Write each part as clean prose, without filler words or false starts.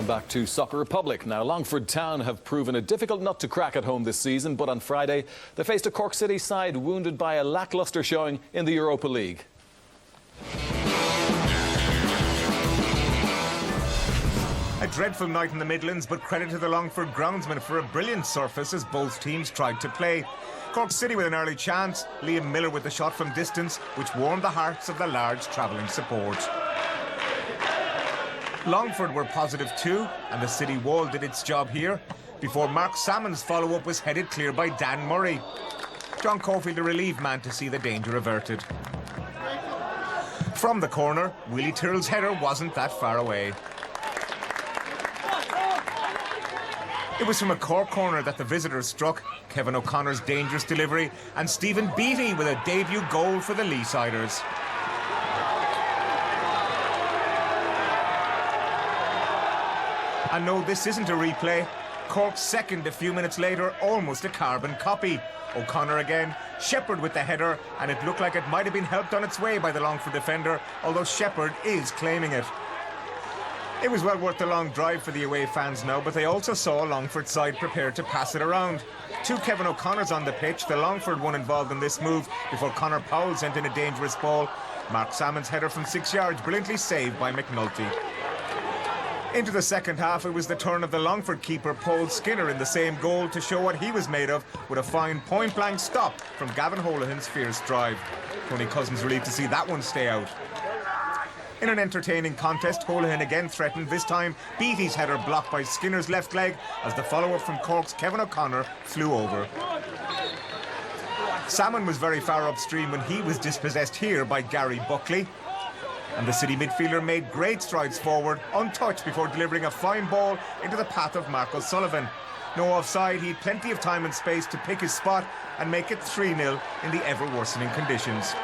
back to Soccer Republic. Now, Longford Town have proven a difficult nut to crack at home this season, but on Friday they faced a Cork City side wounded by a lacklustre showing in the Europa League. A dreadful night in the Midlands, but credit to the Longford groundsman for a brilliant surface as both teams tried to play. Cork City with an early chance, Liam Miller with the shot from distance, which warmed the hearts of the large travelling support. Longford were positive too, and the City wall did its job here, before Mark Salmon's follow-up was headed clear by Dan Murray. John Cofield a relieved man to see the danger averted. From the corner, Willie Tyrrell's header wasn't that far away. It was from a Cork corner that the visitors struck, Kevin O'Connor's dangerous delivery, and Stephen Beattie with a debut goal for the Leesiders. And no, this isn't a replay. Cork's second a few minutes later, almost a carbon copy. O'Connor again, Shepherd with the header, and it looked like it might have been helped on its way by the Longford defender, although Shepherd is claiming it. It was well worth the long drive for the away fans now, but they also saw a Longford side prepared to pass it around. Two Kevin O'Connors on the pitch, the Longford one involved in this move before Conor Powell sent in a dangerous ball. Mark Salmon's header from 6 yards, brilliantly saved by McNulty. Into the second half, it was the turn of the Longford keeper, Paul Skinner, in the same goal to show what he was made of with a fine point-blank stop from Gavin Holohan's fierce drive. Tony Cousins relieved to see that one stay out. In an entertaining contest, Holohan again threatened, this time Beattie's header blocked by Skinner's left leg as the follow-up from Cork's Kevin O'Connor flew over. Salmon was very far upstream when he was dispossessed here by Gary Buckley. And the City midfielder made great strides forward, untouched before delivering a fine ball into the path of Mark O'Sullivan. No offside, he had plenty of time and space to pick his spot and make it 3-0 in the ever-worsening conditions.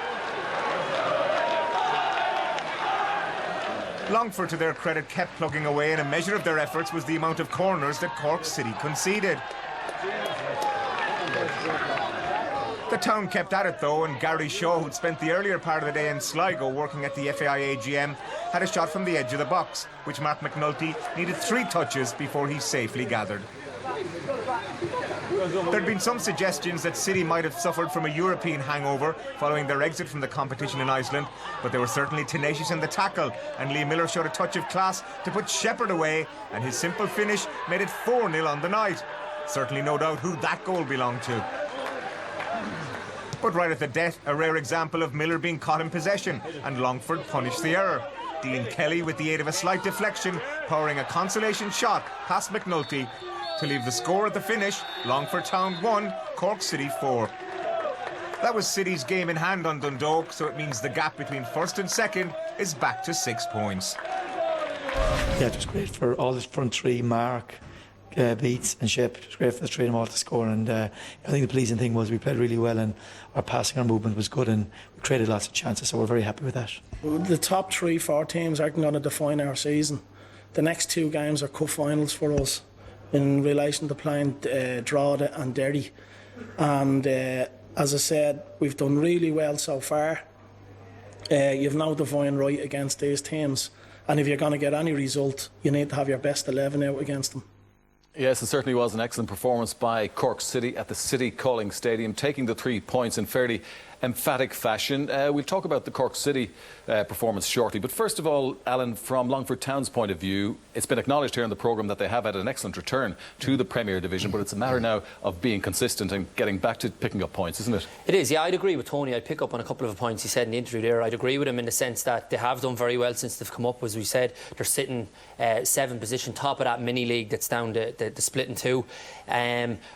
Longford, to their credit, kept plugging away, and a measure of their efforts was the amount of corners that Cork City conceded. The town kept at it though, and Gary Shaw, who'd spent the earlier part of the day in Sligo working at the FAI AGM, had a shot from the edge of the box, which Mark McNulty needed 3 touches before he safely gathered. There'd been some suggestions that City might have suffered from a European hangover following their exit from the competition in Iceland, but they were certainly tenacious in the tackle, and Liam Miller showed a touch of class to put Shepherd away, and his simple finish made it 4-0 on the night. Certainly no doubt who that goal belonged to. But right at the death, a rare example of Miller being caught in possession, and Longford punished the error. Dean Kelly, with the aid of a slight deflection, powering a consolation shot past McNulty to leave the score at the finish, Longford Town 1, Cork City 4. That was City's game in hand on Dundalk, so it means the gap between first and second is back to 6 points. Yeah, it was great for all the front three, Mark, Beats and Shep. It was great for the three of them all to score, and I think the pleasing thing was we played really well and our passing, our movement was good, and we created lots of chances, so we're very happy with that. The top 3-4 teams aren't going to define our season. The next 2 games are cup finals for us in relation to playing Drogheda and Derry, and as I said, we've done really well so far. You've no divine right against these teams, and if you're going to get any result, you need to have your best 11 out against them. Yes, it certainly was an excellent performance by Cork City at the City Calling Stadium, taking the 3 points in fairly emphatic fashion. We'll talk about the Cork City performance shortly, but first of all, Alan, from Longford Town's point of view, it's been acknowledged here in the programme that they have had an excellent return to the Premier Division, but it's a matter now of being consistent and getting back to picking up points, isn't it? It is, yeah. I'd agree with Tony. I'd pick up on a couple of points he said in the interview there. I'd agree with him in the sense that they have done very well since they've come up. As we said, they're sitting 7th position, top of that mini league that's down the split in 2,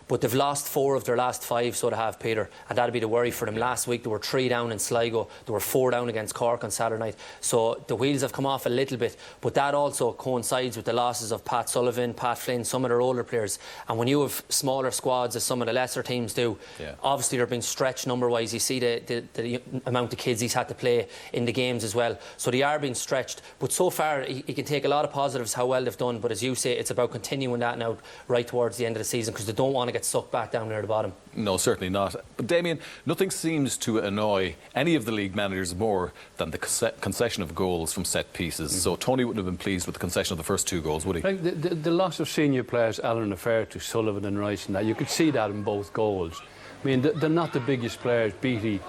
but they've lost 4 of their last 5, so they have, Peter, and that'll be the worry for them. Last week they were 3 down in Sligo, they were 4 down against Cork on Saturday night, so the wheels have come off a little bit, but that also coincides with the losses of Pat Sullivan, Pat Flynn, some of their older players, and when you have smaller squads as some of the lesser teams do, obviously they're being stretched number wise. You see the amount of kids he's had to play in the games as well, so they are being stretched, but so far he can take a lot of positives how well they've done, but as you say, it's about continuing that now right towards the end of the season, because they don't want to get sucked back down near the bottom. No, certainly not. But Damien, nothing seems to annoy any of the league managers more than the concession of goals from set pieces. So Tony wouldn't have been pleased with the concession of the first 2 goals, would he? The loss of senior players, Alan Affair, Sullivan and Rice, and that, you could see that in both goals. I mean, they're not the biggest players. Beattie,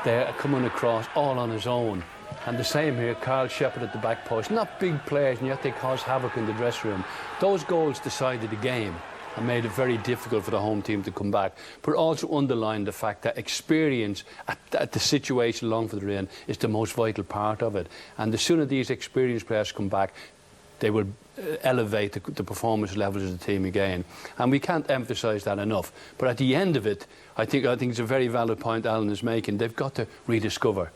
they're coming across all on his own. And the same here, Carl Shepherd at the back post. Not big players, and yet they cause havoc in the dressing room. Those goals decided the game and made it very difficult for the home team to come back, but also underlined the fact that experience at the situation Longford are in is the most vital part of it. And the sooner these experienced players come back, they will elevate the performance levels of the team again. And we can't emphasise that enough. But at the end of it, I think it's a very valid point Alan is making. They've got to rediscover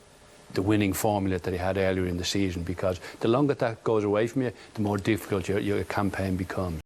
the winning formula that they had earlier in the season, because the longer that goes away from you, the more difficult your campaign becomes.